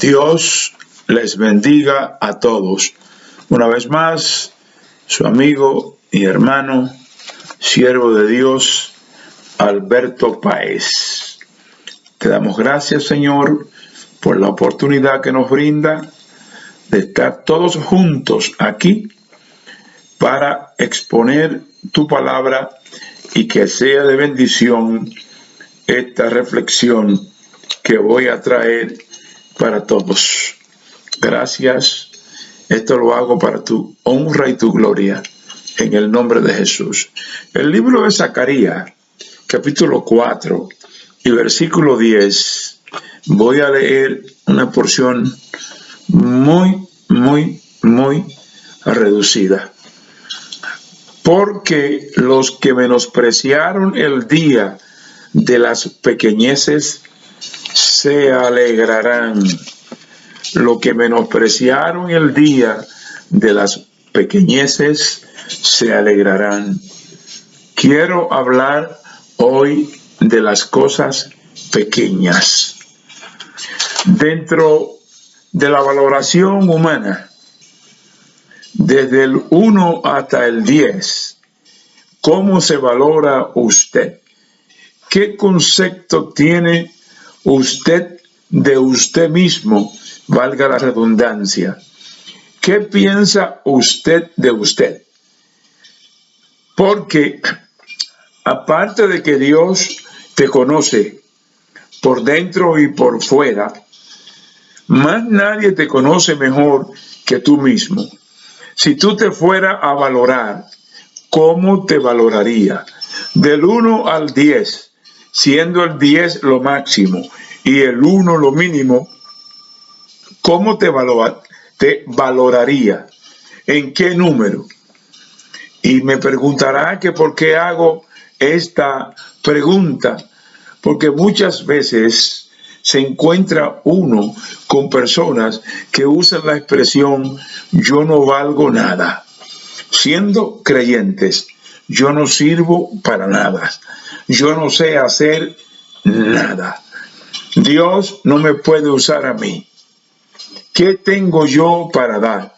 Dios les bendiga a todos. Una vez más, su amigo y hermano, siervo de Dios, Alberto Páez. Te damos gracias, Señor, por la oportunidad que nos brinda de estar todos juntos aquí para exponer tu palabra y que sea de bendición esta reflexión que voy a traer para todos. Gracias. Esto lo hago para tu honra y tu gloria, en el nombre de Jesús. El libro de Zacarías, capítulo 4 y versículo 10. Voy a leer una porción muy reducida. Porque los que menospreciaron el día de las pequeñeces se alegrarán. Los que menospreciaron el día de las pequeñeces se alegrarán. Quiero hablar hoy de las cosas pequeñas. Dentro de la valoración humana, desde el 1 hasta el 10, ¿cómo se valora usted? ¿Qué concepto tiene usted de usted mismo? Valga la redundancia. ¿Qué piensa usted de usted? Porque aparte de que Dios te conoce por dentro y por fuera, más nadie te conoce mejor que tú mismo. Si tú te fueras a valorar, ¿cómo te valoraría? Del 1 al 10, siendo el 10 lo máximo y el 1 lo mínimo, ¿cómo te valoraría? ¿En qué número? Y me preguntará que por qué hago esta pregunta. Porque muchas veces se encuentra uno con personas que usan la expresión yo no valgo nada. Siendo creyentes, yo no sirvo para nada. Yo no sé hacer nada. Dios no me puede usar a mí. ¿Qué tengo yo para dar?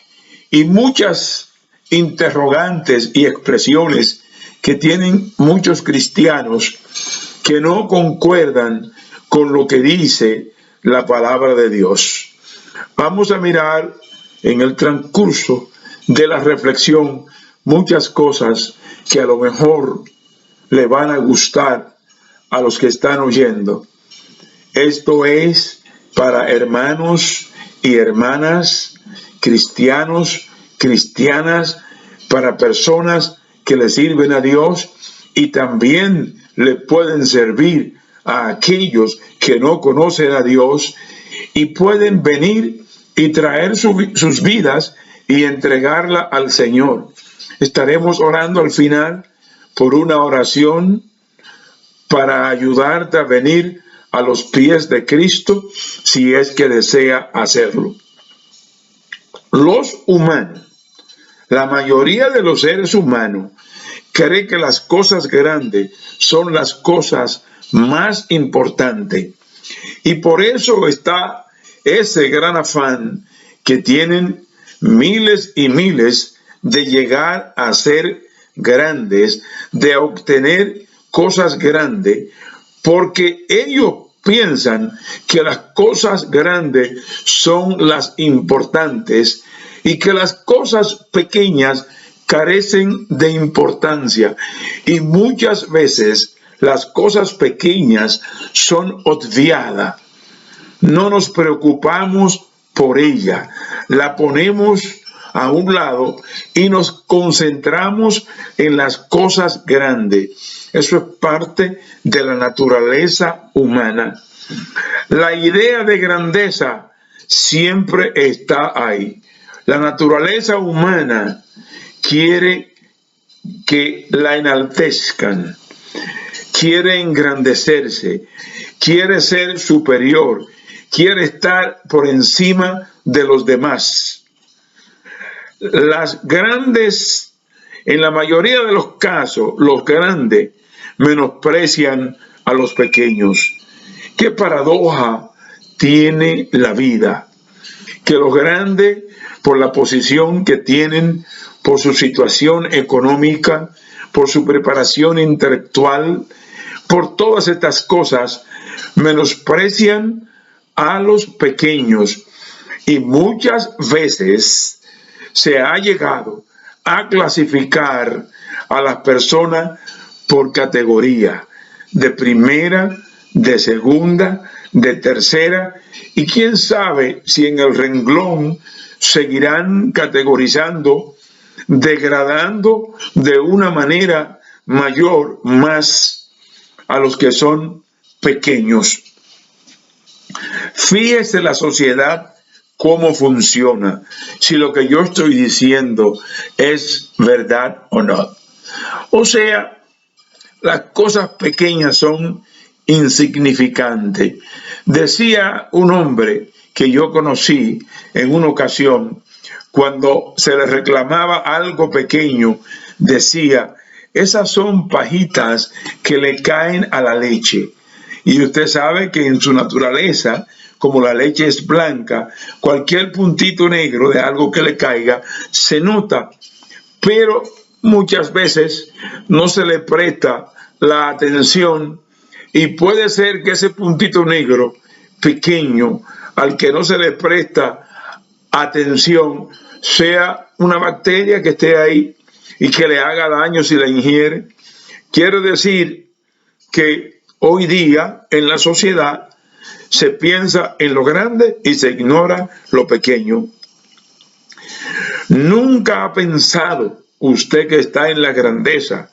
Y muchas interrogantes y expresiones que tienen muchos cristianos que no concuerdan con lo que dice la palabra de Dios. Vamos a mirar en el transcurso de la reflexión muchas cosas que a lo mejor le van a gustar a los que están oyendo. Esto es para hermanos y hermanas, cristianos, cristianas, para personas que le sirven a Dios y también le pueden servir a aquellos que no conocen a Dios y pueden venir y traer sus vidas y entregarla al Señor. Estaremos orando al final por una oración para ayudarte a venir a los pies de Cristo si es que desea hacerlo. Los humanos, la mayoría de los seres humanos, cree que las cosas grandes son las cosas más importantes. Y por eso está ese gran afán que tienen miles y miles de llegar a ser grandes, de obtener cosas grandes, porque ellos piensan que las cosas grandes son las importantes y que las cosas pequeñas carecen de importancia. Y muchas veces las cosas pequeñas son obviadas. No nos preocupamos por ella. La ponemos a un lado y nos concentramos en las cosas grandes. Eso es parte de la naturaleza humana. La idea de grandeza siempre está ahí. La naturaleza humana quiere que la enaltezcan, quiere engrandecerse, quiere ser superior, quiere estar por encima de los demás. Las grandes, en la mayoría de los casos, los grandes menosprecian a los pequeños. Qué paradoja tiene la vida, que los grandes, por la posición que tienen, por su situación económica, por su preparación intelectual, por todas estas cosas, menosprecian a los pequeños, y muchas veces se ha llegado a clasificar a las personas por categoría, de primera, de segunda, de tercera, y quién sabe si en el renglón seguirán categorizando, degradando de una manera mayor más a los que son pequeños. Fíjese la sociedad cómo funciona, si lo que yo estoy diciendo es verdad o no. O sea, las cosas pequeñas son insignificantes. Decía un hombre que yo conocí en una ocasión, cuando se le reclamaba algo pequeño, decía: esas son pajitas que le caen a la leche. Y usted sabe que en su naturaleza, como la leche es blanca, cualquier puntito negro de algo que le caiga se nota, pero muchas veces no se le presta la atención, y puede ser que ese puntito negro pequeño al que no se le presta atención sea una bacteria que esté ahí y que le haga daño si la ingiere. Quiero decir que hoy día en la sociedad se piensa en lo grande y se ignora lo pequeño. Nunca ha pensado usted que está en la grandeza,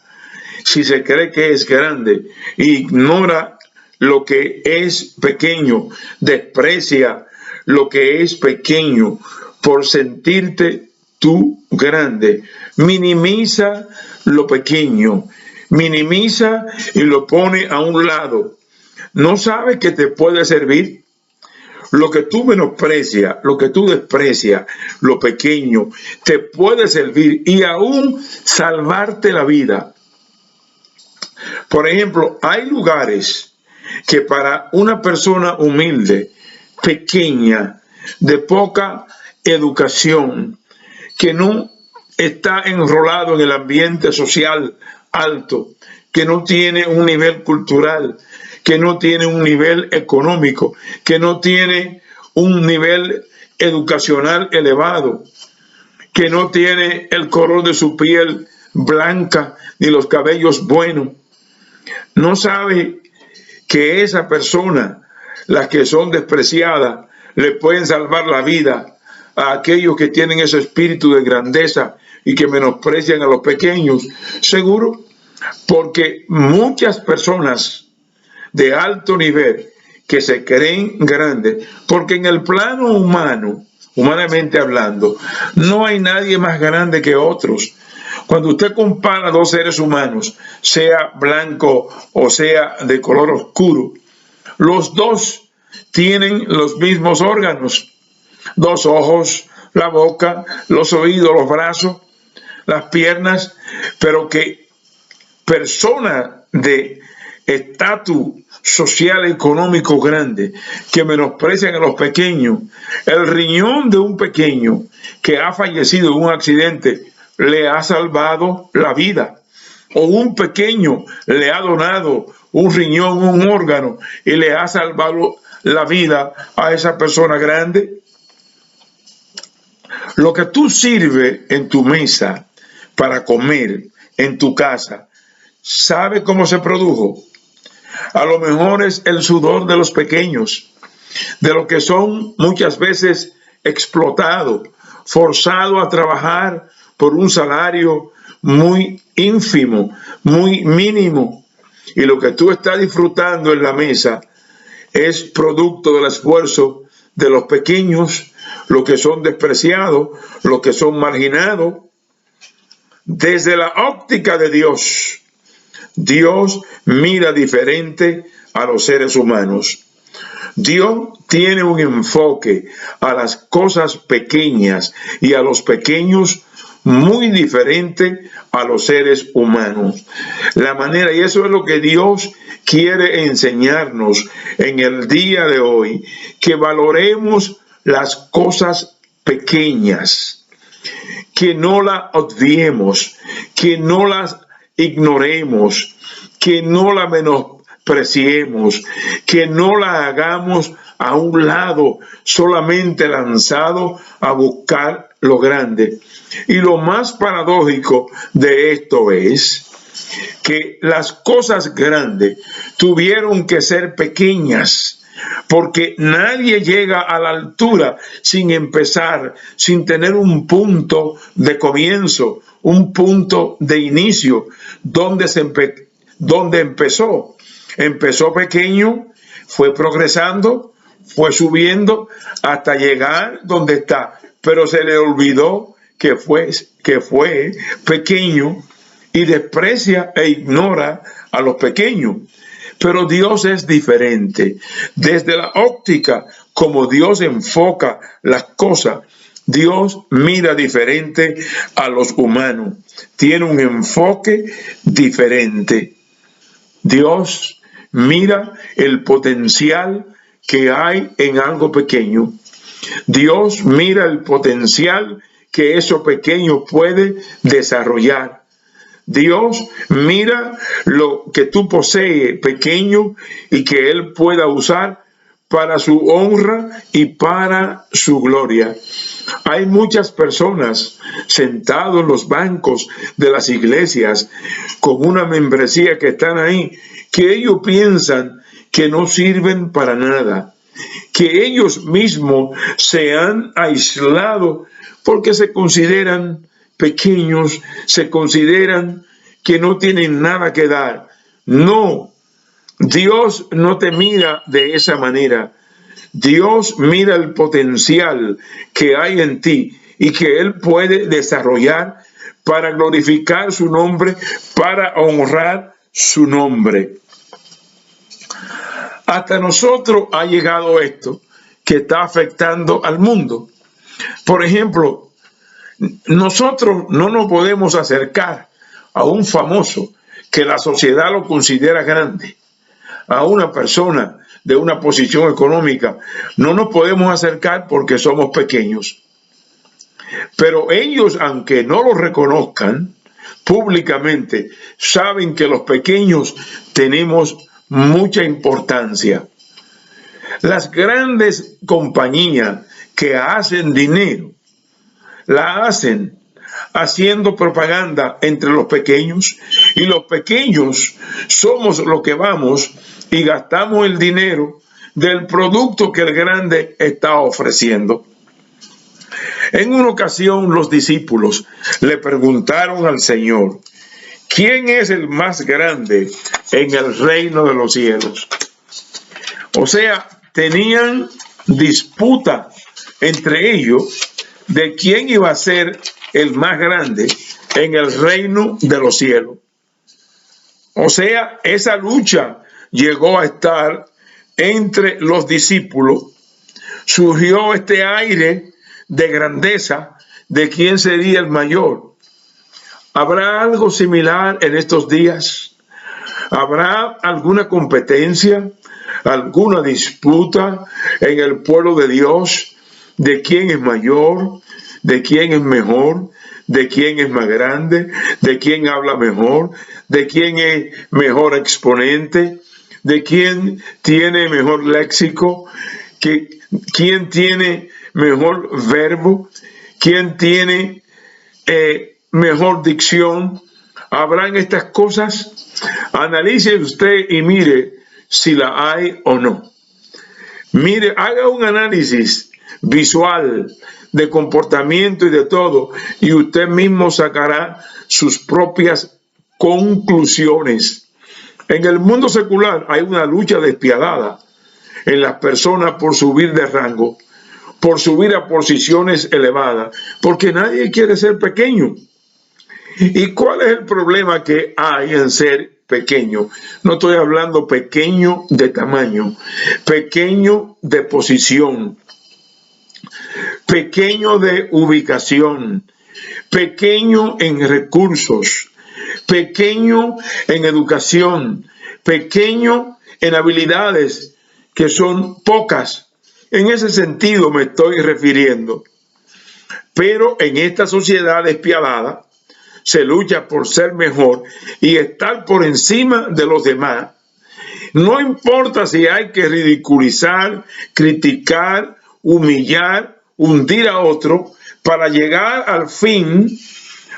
si se cree que es grande e ignora lo que es pequeño, desprecia lo que es pequeño por sentirte tú grande, minimiza lo pequeño, minimiza y lo pone a un lado. ¿No sabes que te puede servir? Lo que tú menosprecias, lo que tú desprecias, lo pequeño, te puede servir y aún salvarte la vida. Por ejemplo, hay lugares que para una persona humilde, pequeña, de poca educación, que no está enrolado en el ambiente social alto, que no tiene un nivel cultural, que no tiene un nivel económico, que no tiene un nivel educacional elevado, que no tiene el color de su piel blanca ni los cabellos buenos, no sabe que esa persona, las que son despreciadas, le pueden salvar la vida a aquellos que tienen ese espíritu de grandeza y que menosprecian a los pequeños. Seguro, porque muchas personas de alto nivel que se creen grandes, porque en el plano humano, humanamente hablando, no hay nadie más grande que otros. Cuando usted compara dos seres humanos, sea blanco o sea de color oscuro, los dos tienen los mismos órganos: dos ojos, la boca, los oídos, los brazos, las piernas, pero que personas de estatus social económico grande que menosprecian a los pequeños, el riñón de un pequeño que ha fallecido en un accidente le ha salvado la vida, o un pequeño le ha donado un riñón, un órgano, y le ha salvado la vida a esa persona grande. Lo que tú sirves en tu mesa para comer en tu casa, ¿sabe cómo se produjo? A lo mejor es el sudor de los pequeños, de los que son muchas veces explotados, forzados a trabajar por un salario muy ínfimo, muy mínimo. Y lo que tú estás disfrutando en la mesa es producto del esfuerzo de los pequeños, los que son despreciados, los que son marginados. Desde la óptica de Dios, Dios mira diferente a los seres humanos. Dios tiene un enfoque a las cosas pequeñas y a los pequeños muy diferente a los seres humanos. La manera, y eso es lo que Dios quiere enseñarnos en el día de hoy, que valoremos las cosas pequeñas, que no las obviemos, que no las ignoremos, que no las menospreciemos, que no las hagamos a un lado, solamente lanzado a buscar lo grande. Y lo más paradójico de esto es que las cosas grandes tuvieron que ser pequeñas, porque nadie llega a la altura sin empezar, sin tener un punto de comienzo, un punto de inicio, donde empezó. Empezó pequeño, fue progresando, fue subiendo hasta llegar donde está, pero se le olvidó que fue pequeño y desprecia e ignora a los pequeños. Pero Dios es diferente. Desde la óptica como Dios enfoca las cosas, Dios mira diferente a los humanos. Tiene un enfoque diferente. Dios mira el potencial que hay en algo pequeño. Dios mira el potencial que eso pequeño puede desarrollar. Dios mira lo que tú posees pequeño y que Él pueda usar para su honra y para su gloria. Hay muchas personas sentadas en los bancos de las iglesias con una membresía que están ahí, que ellos piensan que no sirven para nada, que ellos mismos se han aislado porque se consideran pequeños, se consideran que no tienen nada que dar. No, Dios no te mira de esa manera. Dios mira el potencial que hay en ti y que Él puede desarrollar para glorificar su nombre, para honrar su nombre. Hasta nosotros ha llegado esto que está afectando al mundo. Por ejemplo, nosotros no nos podemos acercar a un famoso que la sociedad lo considera grande, a una persona de una posición económica. No nos podemos acercar porque somos pequeños. Pero ellos, aunque no lo reconozcan públicamente, saben que los pequeños tenemos mucha importancia. Las grandes compañías que hacen dinero, la hacen haciendo propaganda entre los pequeños, y los pequeños somos los que vamos y gastamos el dinero del producto que el grande está ofreciendo. En una ocasión los discípulos le preguntaron al Señor, ¿quién es el más grande en el reino de los cielos? O sea, tenían disputa entre ellos de quién iba a ser el más grande en el reino de los cielos. O sea, esa lucha llegó a estar entre los discípulos. Surgió este aire de grandeza de quién sería el mayor. ¿Habrá algo similar en estos días? ¿Habrá alguna competencia, alguna disputa en el pueblo de Dios de quién es mayor, de quién es mejor, de quién es más grande, de quién habla mejor, de quién es mejor exponente, de quién tiene mejor léxico, quién tiene mejor verbo, quién tiene mejor dicción? ¿Habrán estas cosas? Analice usted y mire si la hay o no. Mire, haga un análisis visual de comportamiento y de todo, y usted mismo sacará sus propias conclusiones. En el mundo secular hay una lucha despiadada en las personas por subir de rango, por subir a posiciones elevadas, porque nadie quiere ser pequeño. ¿Y cuál es el problema que hay en ser pequeño? No estoy hablando pequeño de tamaño, pequeño de posición, pequeño de ubicación, pequeño en recursos, pequeño en educación, pequeño en habilidades que son pocas. En ese sentido me estoy refiriendo. Pero en esta sociedad despiadada se lucha por ser mejor y estar por encima de los demás. No importa si hay que ridiculizar, criticar, humillar, hundir a otro para llegar al fin.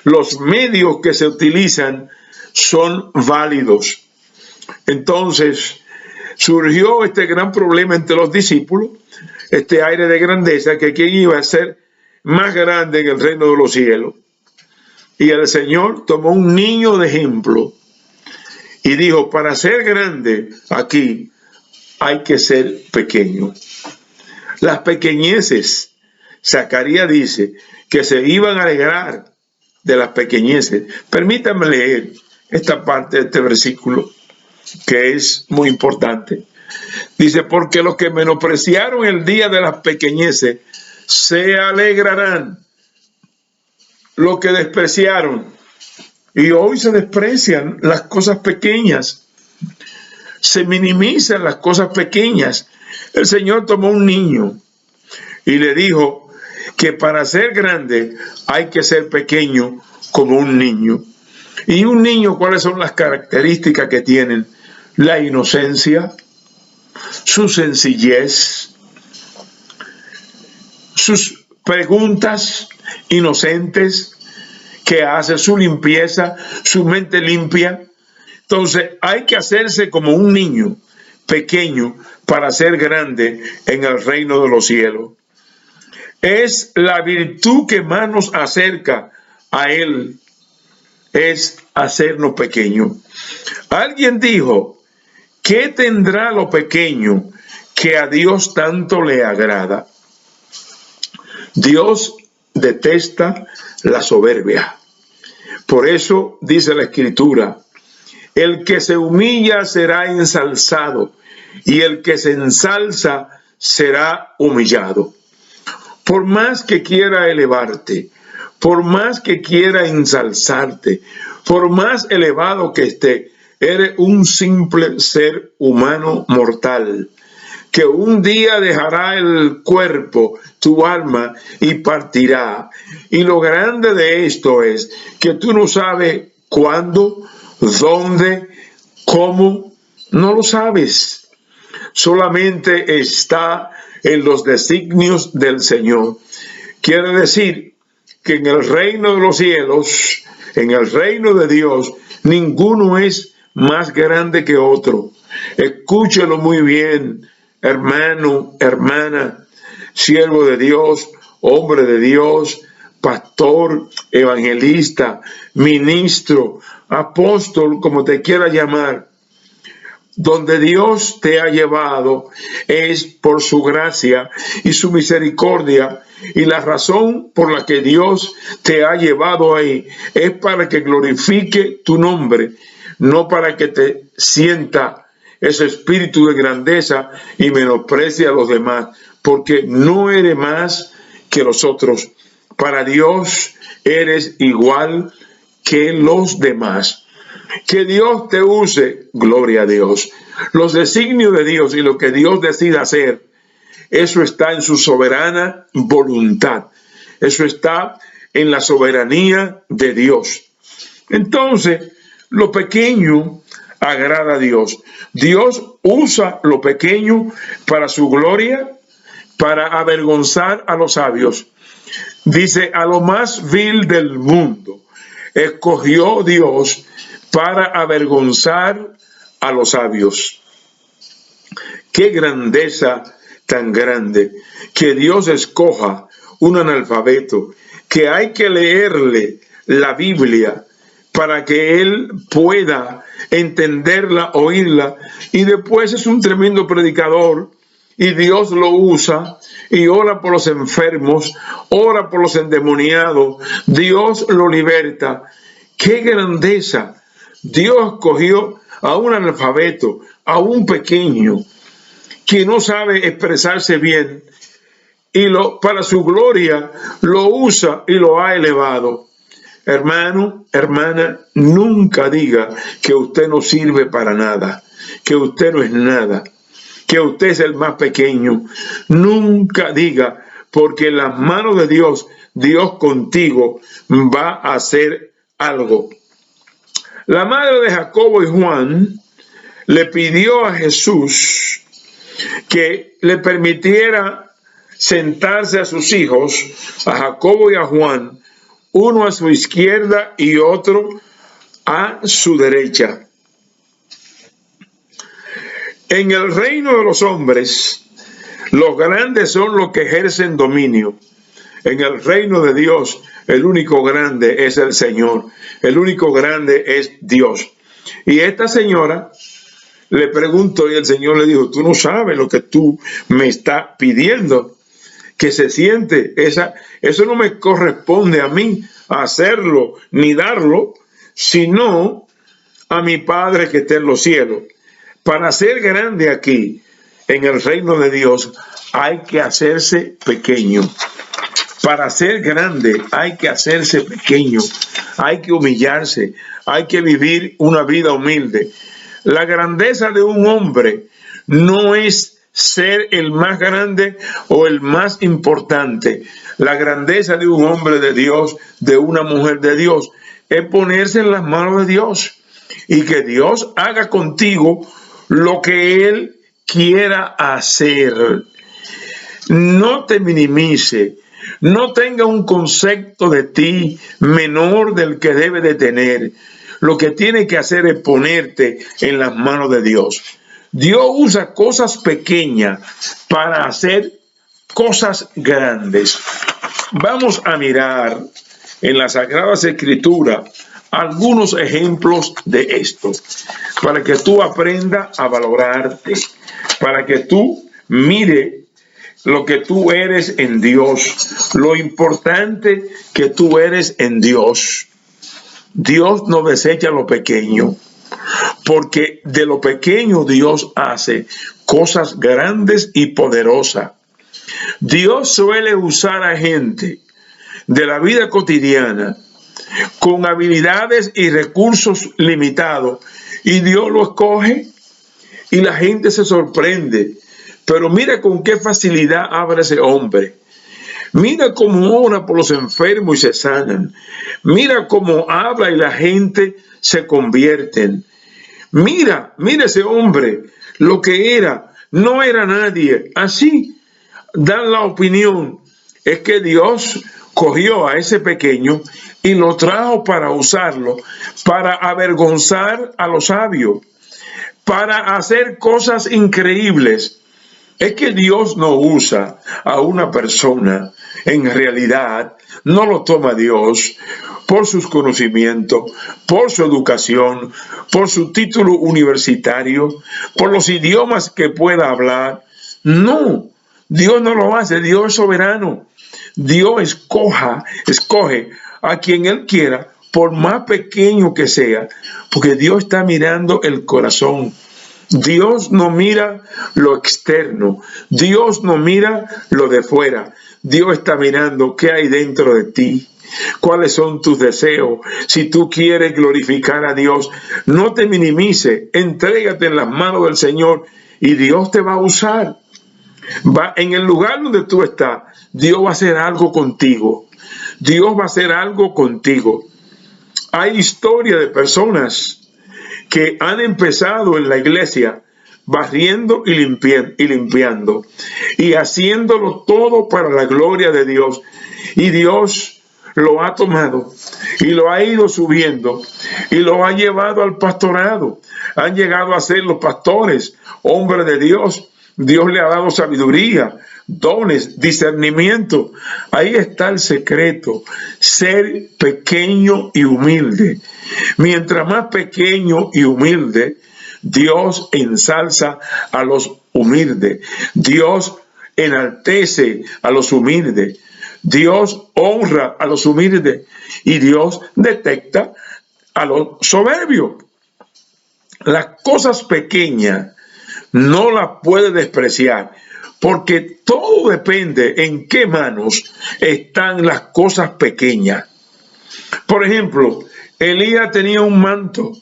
Los medios que se utilizan son válidos. Entonces surgió este gran problema entre los discípulos, este aire de grandeza, que quién iba a ser más grande en el reino de los cielos. Y el Señor tomó un niño de ejemplo y dijo, para ser grande aquí hay que ser pequeño. Las pequeñeces, Zacarías dice que se iban a alegrar de las pequeñeces. Permítanme leer esta parte de este versículo que es muy importante. Dice, porque los que menospreciaron el día de las pequeñeces se alegrarán. Los que despreciaron, y hoy se desprecian las cosas pequeñas, se minimizan las cosas pequeñas. El Señor tomó un niño y le dijo que para ser grande hay que ser pequeño como un niño. Y un niño, ¿cuáles son las características que tienen? La inocencia, su sencillez, sus preguntas inocentes que hace, su limpieza, su mente limpia. Entonces hay que hacerse como un niño pequeño para ser grande en el reino de los cielos. Es la virtud que más nos acerca a Él, es hacernos pequeños. Alguien dijo, ¿qué tendrá lo pequeño que a Dios tanto le agrada? Dios detesta la soberbia. Por eso dice la Escritura, el que se humilla será ensalzado y el que se ensalza será humillado. Por más que quiera elevarte, por más que quiera ensalzarte, por más elevado que esté, eres un simple ser humano mortal, que un día dejará el cuerpo, tu alma, y partirá. Y lo grande de esto es que tú no sabes cuándo, dónde, cómo, no lo sabes. Solamente está en los designios del Señor. Quiere decir que en el reino de los cielos, en el reino de Dios, ninguno es más grande que otro. Escúchelo muy bien, hermano, hermana, siervo de Dios, hombre de Dios, pastor, evangelista, ministro, apóstol, como te quiera llamar. Donde Dios te ha llevado es por su gracia y su misericordia, y la razón por la que Dios te ha llevado ahí es para que glorifique tu nombre, no para que te sienta ese espíritu de grandeza y menosprecie a los demás, porque no eres más que los otros. Para Dios eres igual que los demás. Que Dios te use, gloria a Dios. Los designios de Dios y lo que Dios decida hacer, eso está en su soberana voluntad. Eso está en la soberanía de Dios. Entonces, lo pequeño agrada a Dios. Dios usa lo pequeño para su gloria, para avergonzar a los sabios. Dice, a lo más vil del mundo escogió Dios para avergonzar a los sabios. Qué grandeza tan grande que Dios escoja un analfabeto, que hay que leerle la Biblia para que él pueda entenderla, oírla, y después es un tremendo predicador y Dios lo usa y ora por los enfermos, ora por los endemoniados, Dios lo liberta. ¡Qué grandeza! Dios escogió a un analfabeto, a un pequeño, que no sabe expresarse bien, y para su gloria lo usa y lo ha elevado. Hermano, hermana, nunca diga que usted no sirve para nada, que usted no es nada, que usted es el más pequeño. Nunca diga, porque en las manos de Dios, Dios contigo va a hacer algo. La madre de Jacobo y Juan le pidió a Jesús que le permitiera sentarse a sus hijos, a Jacobo y a Juan, uno a su izquierda y otro a su derecha. En el reino de los hombres, los grandes son los que ejercen dominio. En el reino de Dios, el único grande es el Señor. El único grande es Dios. Y esta señora le preguntó y el Señor le dijo, tú no sabes lo que tú me estás pidiendo, que se siente, eso no me corresponde a mí hacerlo ni darlo, sino a mi Padre que está en los cielos. Para ser grande aquí, en el reino de Dios, hay que hacerse pequeño. Para ser grande hay que hacerse pequeño, hay que humillarse, hay que vivir una vida humilde. La grandeza de un hombre no es ser el más grande o el más importante. La grandeza de un hombre de Dios, de una mujer de Dios, es ponerse en las manos de Dios y que Dios haga contigo lo que Él quiera hacer. No te minimice, no tenga un concepto de ti menor del que debe de tener. Lo que tiene que hacer es ponerte en las manos de Dios. Dios usa cosas pequeñas para hacer cosas grandes. Vamos a mirar en las Sagradas Escrituras algunos ejemplos de esto, para que tú aprendas a valorarte, para que tú mire lo que tú eres en Dios, lo importante que tú eres en Dios. Dios no desecha lo pequeño, porque de lo pequeño Dios hace cosas grandes y poderosas. Dios suele usar a gente de la vida cotidiana con habilidades y recursos limitados, y Dios lo escoge y la gente se sorprende. Pero mira con qué facilidad habla ese hombre. Mira cómo ora por los enfermos y se sanan. Mira cómo habla y la gente se convierten. Mira ese hombre, lo que era, no era nadie. Así dan la opinión. Es que Dios cogió a ese pequeño y lo trajo para usarlo, para avergonzar a los sabios, para hacer cosas increíbles. Es que Dios no usa a una persona, en realidad no lo toma Dios por sus conocimientos, por su educación, por su título universitario, por los idiomas que pueda hablar. No, Dios no lo hace, Dios es soberano. Dios escoge a quien Él quiera, por más pequeño que sea, porque Dios está mirando el corazón. Dios no mira lo externo, Dios no mira lo de fuera, Dios está mirando qué hay dentro de ti, cuáles son tus deseos. Si tú quieres glorificar a Dios, no te minimices, entrégate en las manos del Señor y Dios te va a usar. En el lugar donde tú estás, Dios va a hacer algo contigo, Dios va a hacer algo contigo. Hay historia de personas que han empezado en la iglesia barriendo y limpiando y haciéndolo todo para la gloria de Dios, y Dios lo ha tomado y lo ha ido subiendo y lo ha llevado al pastorado. Han llegado a ser los pastores, hombres de Dios. Dios le ha dado sabiduría, dones, discernimiento. Ahí está el secreto, ser pequeño y humilde. Mientras más pequeño y humilde, Dios ensalza a los humildes. Dios enaltece a los humildes. Dios honra a los humildes y Dios detecta a los soberbios. Las cosas pequeñas no las puede despreciar, porque todo depende en qué manos están las cosas pequeñas. Por ejemplo, Elías tenía un manto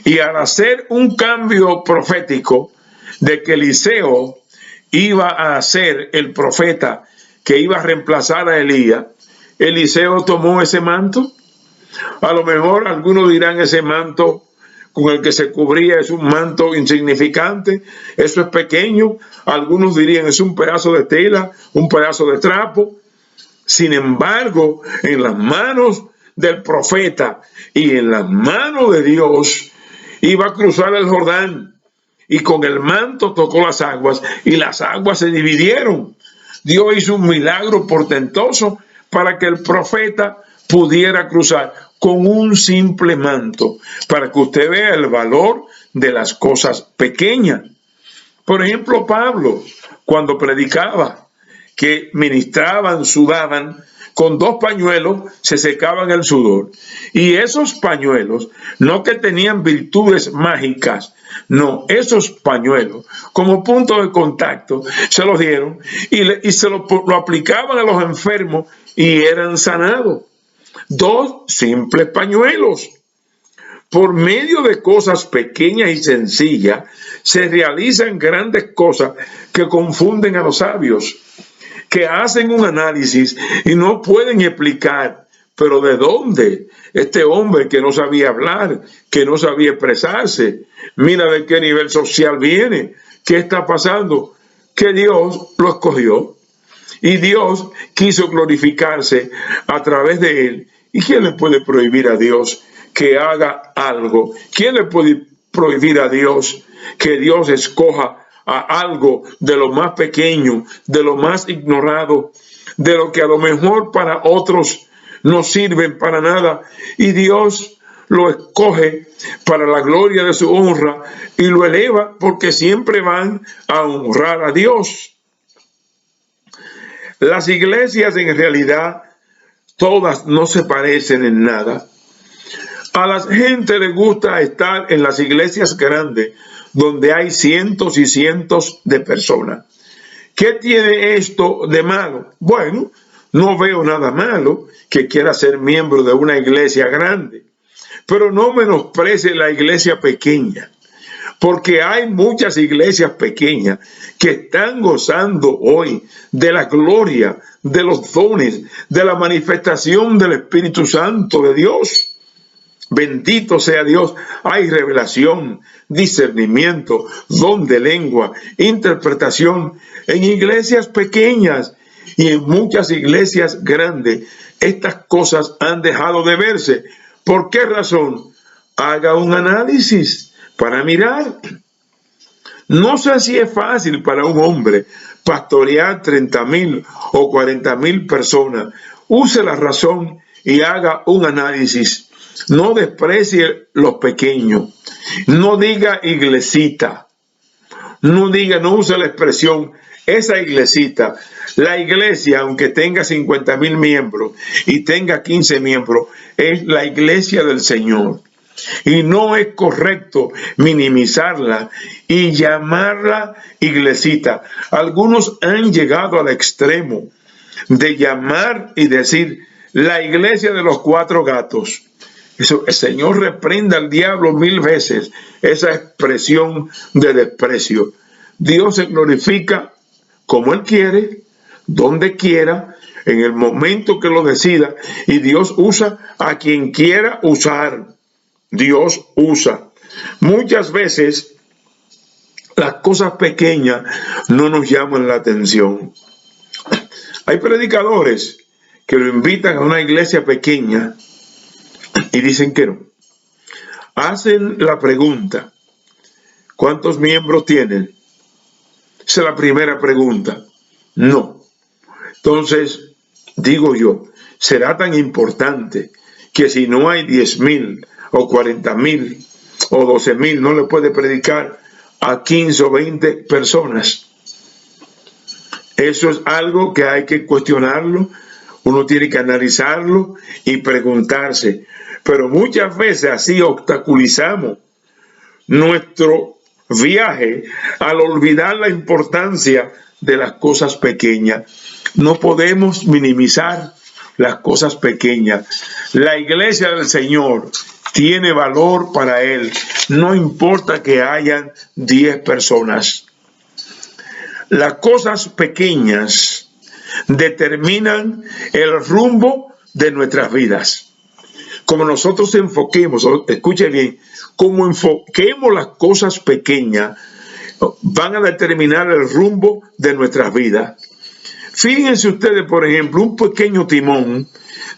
y al hacer un cambio profético de que Eliseo iba a ser el profeta que iba a reemplazar a Elías, Eliseo tomó ese manto. A lo mejor algunos dirán ese manto con el que se cubría es un manto insignificante, eso es pequeño. Algunos dirían es un pedazo de tela, un pedazo de trapo. Sin embargo, en las manos del profeta y en las manos de Dios, iba a cruzar el Jordán y con el manto tocó las aguas y las aguas se dividieron. Dios hizo un milagro portentoso para que el profeta pudiera cruzar con un simple manto, para que usted vea el valor de las cosas pequeñas. Por ejemplo, Pablo, cuando predicaba, que ministraban, sudaban, con 2 pañuelos se secaban el sudor. Y esos pañuelos, no que tenían virtudes mágicas, no, esos pañuelos, como punto de contacto, se los dieron y se lo aplicaban a los enfermos y eran sanados. 2 simples pañuelos. Por medio de cosas pequeñas y sencillas, se realizan grandes cosas que confunden a los sabios, que hacen un análisis y no pueden explicar, pero ¿de dónde? Este hombre que no sabía hablar, que no sabía expresarse, mira de qué nivel social viene, qué está pasando, que Dios lo escogió y Dios quiso glorificarse a través de él. ¿Y quién le puede prohibir a Dios que haga algo? ¿Quién le puede prohibir a Dios que Dios escoja a algo de lo más pequeño, de lo más ignorado, de lo que a lo mejor para otros no sirven para nada, y Dios lo escoge para la gloria de su honra y lo eleva porque siempre van a honrar a Dios? Las iglesias en realidad todas no se parecen en nada. A la gente le gusta estar en las iglesias grandes donde hay cientos y cientos de personas. ¿Qué tiene esto de malo? Bueno, no veo nada malo que quiera ser miembro de una iglesia grande, pero no menosprecie la iglesia pequeña, porque hay muchas iglesias pequeñas que están gozando hoy de la gloria, de los dones, de la manifestación del Espíritu Santo de Dios. Bendito sea Dios, hay revelación, discernimiento, don de lengua, interpretación en iglesias pequeñas y en muchas iglesias grandes. Estas cosas han dejado de verse. ¿Por qué razón? Haga un análisis para mirar. No sé si es fácil para un hombre pastorear 30,000 o 40,000 personas. Use la razón y haga un análisis. No desprecie los pequeños. No diga iglesita. No use la expresión esa iglesita. La iglesia, aunque tenga 50,000 miembros y tenga 15 miembros, es la iglesia del Señor. Y no es correcto minimizarla y llamarla iglesita. Algunos han llegado al extremo de llamar y decir la iglesia de los 4 gatos. Eso, el Señor reprenda al diablo 1000 veces esa expresión de desprecio. Dios se glorifica como Él quiere, donde quiera, en el momento que lo decida, y Dios usa a quien quiera usar. Dios usa. Muchas veces las cosas pequeñas no nos llaman la atención. Hay predicadores que lo invitan a una iglesia pequeña y dicen que no. Hacen la pregunta, ¿cuántos miembros tienen? Esa es la primera pregunta. No. Entonces, digo yo, será tan importante que si no hay 10,000 o 40,000 o 12,000, no le puede predicar a 15 o 20 personas. Eso es algo que hay que cuestionarlo. Uno tiene que analizarlo y preguntarse. Pero muchas veces así obstaculizamos nuestro viaje al olvidar la importancia de las cosas pequeñas. No podemos minimizar las cosas pequeñas. La iglesia del Señor tiene valor para Él, no importa que hayan 10 personas. Las cosas pequeñas determinan el rumbo de nuestras vidas. Como nosotros enfoquemos, escuche bien, como enfoquemos las cosas pequeñas, van a determinar el rumbo de nuestras vidas. Fíjense ustedes, por ejemplo, un pequeño timón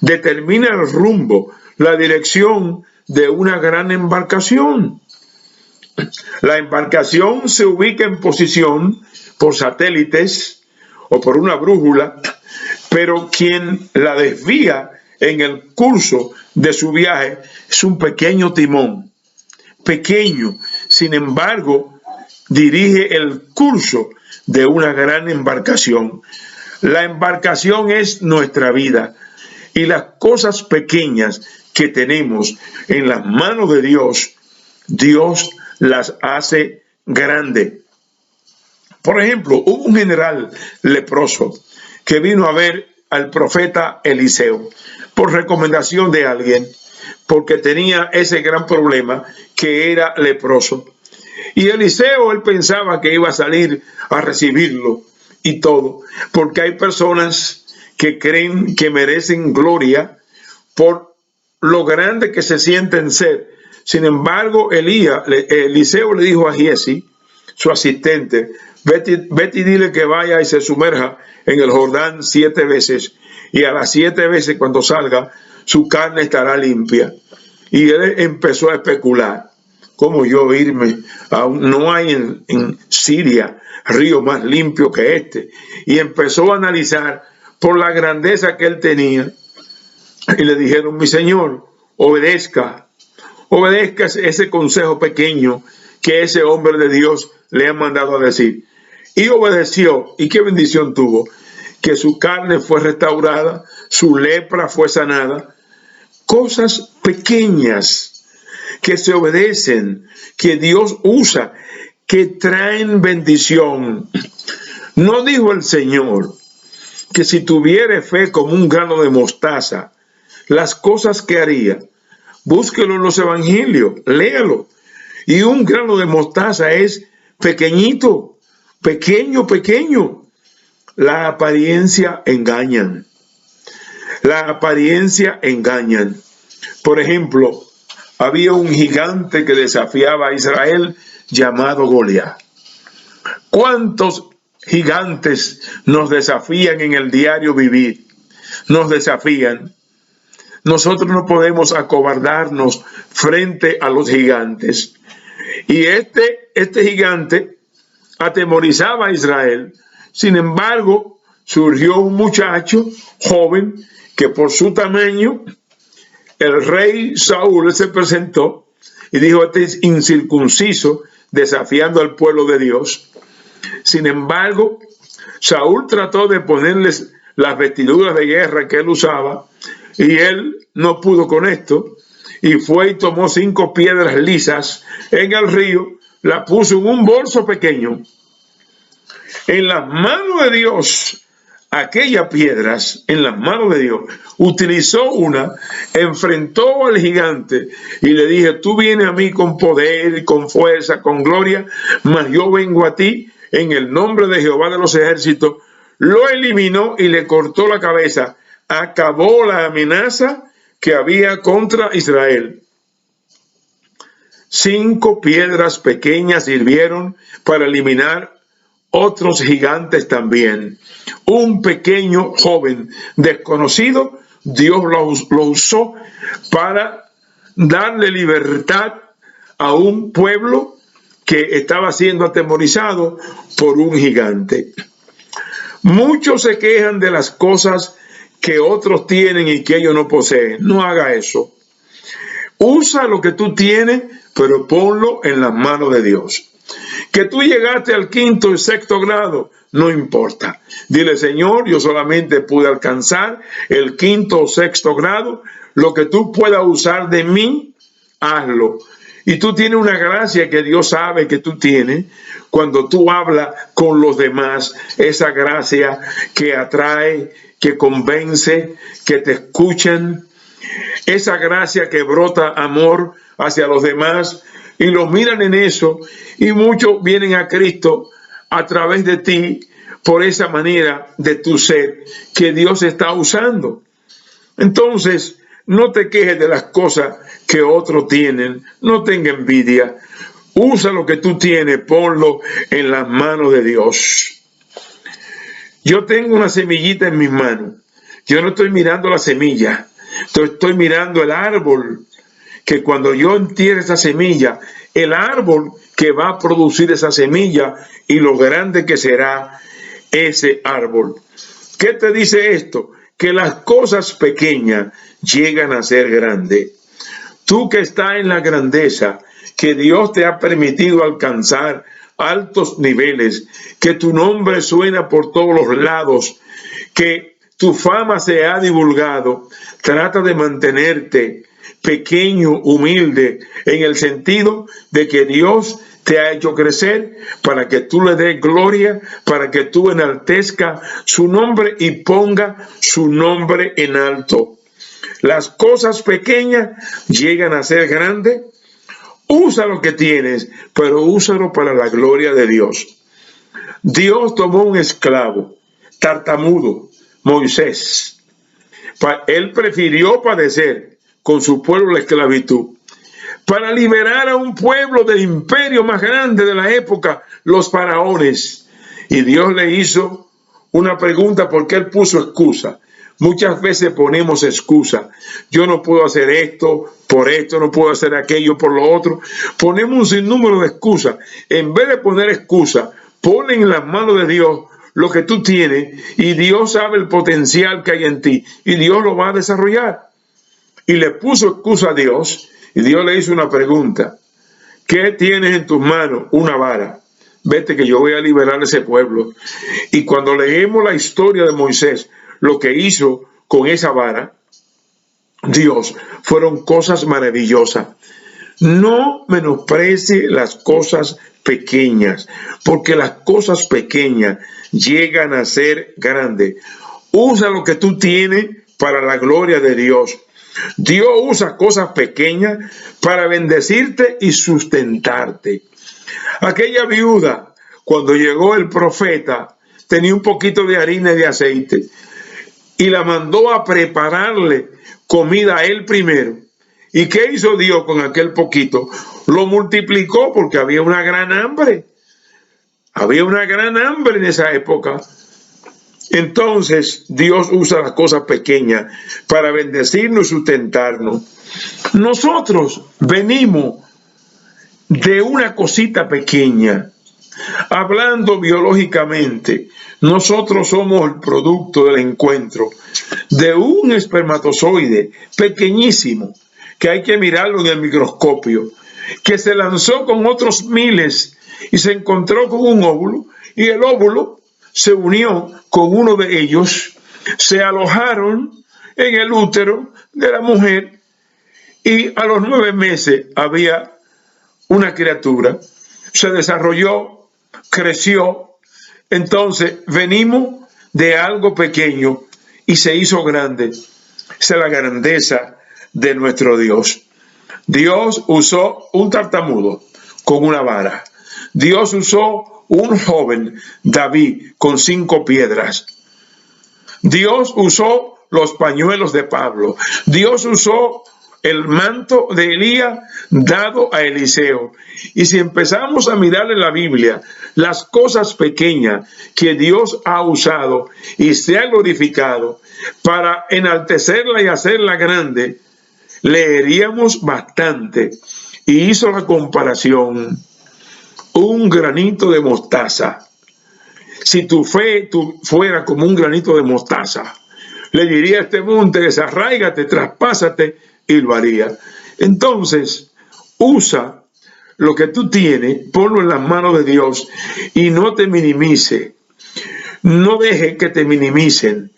determina el rumbo, la dirección de una gran embarcación. La embarcación se ubica en posición por satélites o por una brújula, pero quien la desvía en el curso de su viaje es un pequeño timón. Pequeño, sin embargo, dirige el curso de una gran embarcación. La embarcación es nuestra vida y las cosas pequeñas que tenemos en las manos de Dios, Dios las hace grandes. Por ejemplo, hubo un general leproso que vino a ver al profeta Eliseo por recomendación de alguien, porque tenía ese gran problema que era leproso. Y Eliseo, él pensaba que iba a salir a recibirlo y todo, porque hay personas que creen que merecen gloria por lo grande que se sienten ser. Sin embargo, Eliseo le dijo a Giesi, su asistente, vete y dile que vaya y se sumerja en el Jordán 7 veces, y a las 7 veces cuando salga, su carne estará limpia. Y él empezó a especular, ¿cómo yo irme? No hay en Siria río más limpio que este. Y empezó a analizar por la grandeza que él tenía. Y le dijeron, mi señor, obedezca ese consejo pequeño que ese hombre de Dios le ha mandado a decir. Y obedeció. ¿Y qué bendición tuvo? Que su carne fue restaurada, su lepra fue sanada. Cosas pequeñas que se obedecen, que Dios usa, que traen bendición. ¿No dijo el Señor que si tuviere fe como un grano de mostaza, las cosas que haría? Búsquelo en los evangelios, léalo. Y un grano de mostaza es pequeñito, pequeño. La apariencia engañan. La apariencia engañan. Por ejemplo, había un gigante que desafiaba a Israel llamado Goliat. ¿Cuántos gigantes nos desafían en el diario vivir? Nos desafían. Nosotros no podemos acobardarnos frente a los gigantes. Y este gigante atemorizaba a Israel. Sin embargo, surgió un muchacho joven que por su tamaño, el rey Saúl se presentó y dijo, este es incircunciso, desafiando al pueblo de Dios. Sin embargo, Saúl trató de ponerles las vestiduras de guerra que él usaba, y él no pudo con esto, y fue y tomó 5 piedras lisas en el río, la puso en un bolso pequeño. En las manos de Dios, aquellas piedras, en las manos de Dios, utilizó una, enfrentó al gigante y le dije, tú vienes a mí con poder, con fuerza, con gloria, mas yo vengo a ti en el nombre de Jehová de los ejércitos. Lo eliminó y le cortó la cabeza. Acabó la amenaza que había contra Israel. 5 piedras pequeñas sirvieron para eliminar otros gigantes también. Un pequeño joven desconocido, Dios lo usó para darle libertad a un pueblo que estaba siendo atemorizado por un gigante. Muchos se quejan de las cosas que otros tienen y que ellos no poseen. No haga eso. Usa lo que tú tienes, pero ponlo en las manos de Dios. Que tú llegaste al 5º y 6º grado, no importa. Dile, Señor, yo solamente pude alcanzar el 5º o 6º grado. Lo que tú puedas usar de mí, hazlo. y tú tienes una gracia que Dios sabe que tú tienes, cuando tú hablas con los demás, esa gracia que atrae, que convence, que te escuchan, esa gracia que brota amor hacia los demás y los miran en eso, y muchos vienen a Cristo a través de ti por esa manera de tu ser que Dios está usando. Entonces, no te quejes de las cosas que otros tienen, no tenga envidia. Usa lo que tú tienes, ponlo en las manos de Dios. Yo tengo una semillita en mis manos. Yo no estoy mirando la semilla, estoy mirando el árbol, que cuando yo entierre esa semilla, el árbol que va a producir esa semilla y lo grande que será ese árbol. ¿Qué te dice esto? Que las cosas pequeñas llegan a ser grandes. Tú que estás en la grandeza, que Dios te ha permitido alcanzar altos niveles, que tu nombre suena por todos los lados, que tu fama se ha divulgado, trata de mantenerte pequeño, humilde, en el sentido de que Dios te ha hecho crecer para que tú le des gloria, para que tú enaltezca su nombre y ponga su nombre en alto. Las cosas pequeñas llegan a ser grandes. Usa lo que tienes, pero úsalo para la gloria de Dios. Dios tomó un esclavo, tartamudo, Moisés. Él prefirió padecer con su pueblo la esclavitud para liberar a un pueblo del imperio más grande de la época, los faraones. Y Dios le hizo una pregunta porque él puso excusa. Muchas veces ponemos excusa. Yo no puedo hacer esto por esto, no puedo hacer aquello por lo otro. Ponemos un sinnúmero de excusas. En vez de poner excusa, ponen en las manos de Dios lo que tú tienes y Dios sabe el potencial que hay en ti y Dios lo va a desarrollar. Y le puso excusa a Dios y Dios le hizo una pregunta. ¿Qué tienes en tus manos? Una vara. Vete que yo voy a liberar a ese pueblo. Y cuando leemos la historia de Moisés, lo que hizo con esa vara, Dios, fueron cosas maravillosas. No menosprecie las cosas pequeñas, porque las cosas pequeñas llegan a ser grandes. Usa lo que tú tienes para la gloria de Dios. Dios usa cosas pequeñas para bendecirte y sustentarte. Aquella viuda, cuando llegó el profeta, tenía un poquito de harina y de aceite y la mandó a prepararle comida a él primero. ¿Y qué hizo Dios con aquel poquito? Lo multiplicó porque había una gran hambre. Había una gran hambre en esa época. Entonces Dios usa las cosas pequeñas para bendecirnos y sustentarnos. Nosotros venimos de una cosita pequeña. Hablando biológicamente, nosotros somos el producto del encuentro de un espermatozoide pequeñísimo, que hay que mirarlo en el microscopio, que se lanzó con otros miles y se encontró con un óvulo, y el óvulo se unió con uno de ellos, se alojaron en el útero de la mujer y a los 9 meses había una criatura, se desarrolló, creció. Entonces venimos de algo pequeño y se hizo grande. Esa es la grandeza de nuestro Dios. Dios usó un tartamudo con una vara. Dios usó un joven, David, con 5 piedras. Dios usó los pañuelos de Pablo. Dios usó el manto de Elías dado a Eliseo. Y si empezamos a mirar en la Biblia las cosas pequeñas que Dios ha usado y se ha glorificado para enaltecerla y hacerla grande, leeríamos bastante. Y hizo la comparación: un granito de mostaza. Si tu fe fuera como un granito de mostaza, le diría a este monte: desarráigate, traspásate, y lo haría. Entonces, usa lo que tú tienes, ponlo en las manos de Dios y no te minimice. No dejes que te minimicen.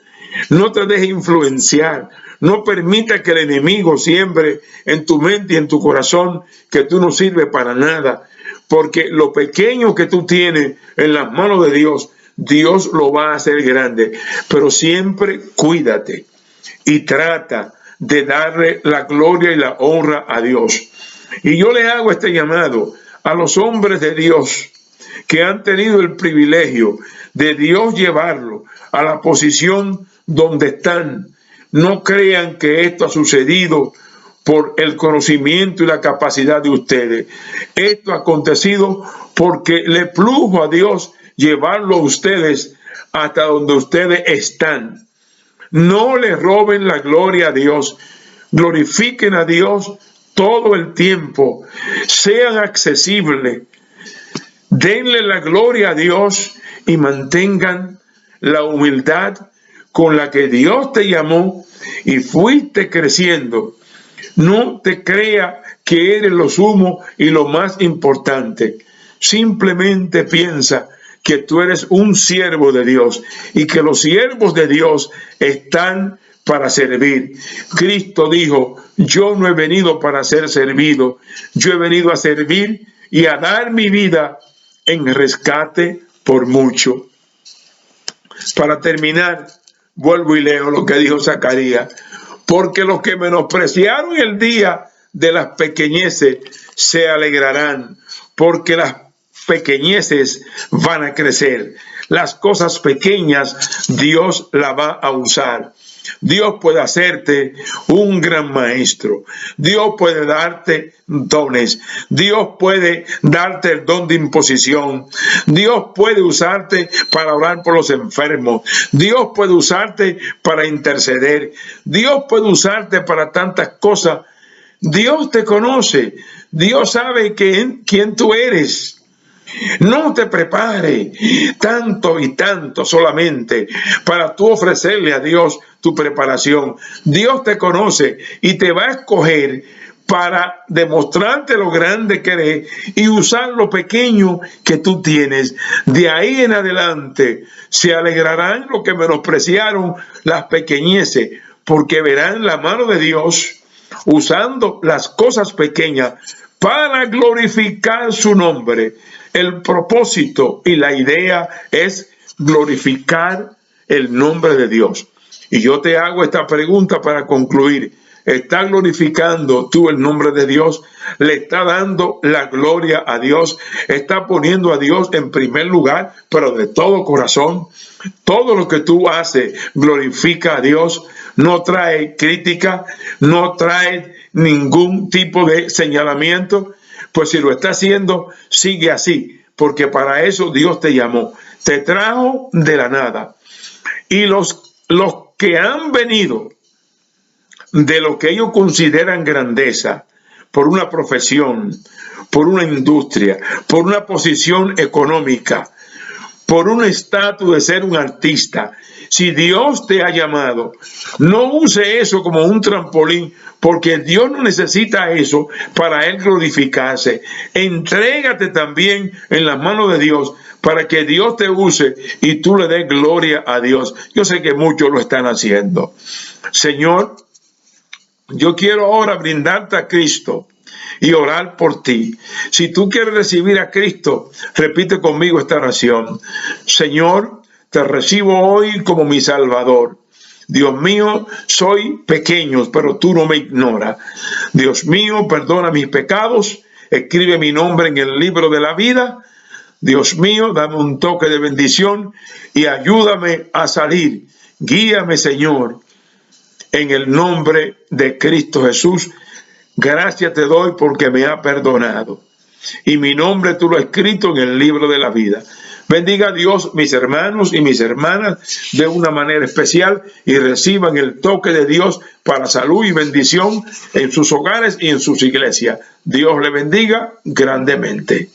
No te dejes influenciar. No permita que el enemigo siembre en tu mente y en tu corazón que tú no sirves para nada, porque lo pequeño que tú tienes en las manos de Dios, Dios lo va a hacer grande. Pero siempre cuídate y trata de darle la gloria y la honra a Dios. Y yo le hago este llamado a los hombres de Dios que han tenido el privilegio de Dios llevarlo a la posición donde están. No crean que esto ha sucedido por el conocimiento y la capacidad de ustedes. Esto ha acontecido porque le plugo a Dios llevarlo a ustedes hasta donde ustedes están. No le roben la gloria a Dios. Glorifiquen a Dios todo el tiempo. Sean accesibles. Denle la gloria a Dios y mantengan la humildad con la que Dios te llamó y fuiste creciendo. No te crea que eres lo sumo y lo más importante. Simplemente piensa que tú eres un siervo de Dios y que los siervos de Dios están para servir. Cristo dijo: yo no he venido para ser servido, yo he venido a servir y a dar mi vida en rescate por mucho. Para terminar, vuelvo y leo lo que dijo Zacarías: porque los que menospreciaron el día de las pequeñeces se alegrarán, porque las pequeñeces van a crecer. Las cosas pequeñas Dios las va a usar. Dios puede hacerte un gran maestro. Dios puede darte dones. Dios puede darte el don de imposición. Dios puede usarte para orar por los enfermos. Dios puede usarte para interceder. Dios puede usarte para tantas cosas. Dios te conoce. Dios sabe quién tú eres. No te prepare tanto y tanto solamente para tú ofrecerle a Dios tu preparación. Dios te conoce y te va a escoger para demostrarte lo grande que eres y usar lo pequeño que tú tienes. De ahí en adelante se alegrarán los que menospreciaron las pequeñeces, porque verán la mano de Dios usando las cosas pequeñas para glorificar su nombre. El propósito y la idea es glorificar el nombre de Dios. Y yo te hago esta pregunta para concluir: ¿estás glorificando tú el nombre de Dios? ¿Le está dando la gloria a Dios? ¿Está poniendo a Dios en primer lugar, pero de todo corazón? Todo lo que tú haces glorifica a Dios. No trae crítica, no trae ningún tipo de señalamiento. Pues si lo está haciendo, sigue así, porque para eso Dios te llamó, te trajo de la nada. Y los que han venido de lo que ellos consideran grandeza, por una profesión, por una industria, por una posición económica, por un estatus de ser un artista. Si Dios te ha llamado, no use eso como un trampolín, porque Dios no necesita eso para Él glorificarse. Entrégate también en las manos de Dios para que Dios te use y tú le des gloria a Dios. Yo sé que muchos lo están haciendo. Señor, yo quiero ahora brindarte a Cristo y orar por ti. Si tú quieres recibir a Cristo, repite conmigo esta oración: Señor, te recibo hoy como mi Salvador. Dios mío, soy pequeño, pero tú no me ignoras. Dios mío, perdona mis pecados, escribe mi nombre en el libro de la vida. Dios mío, dame un toque de bendición y ayúdame a salir. Guíame, Señor, en el nombre de Cristo Jesús. Gracias te doy porque me ha perdonado. Y mi nombre tú lo has escrito en el libro de la vida. Bendiga a Dios mis hermanos y mis hermanas de una manera especial y reciban el toque de Dios para salud y bendición en sus hogares y en sus iglesias. Dios le bendiga grandemente.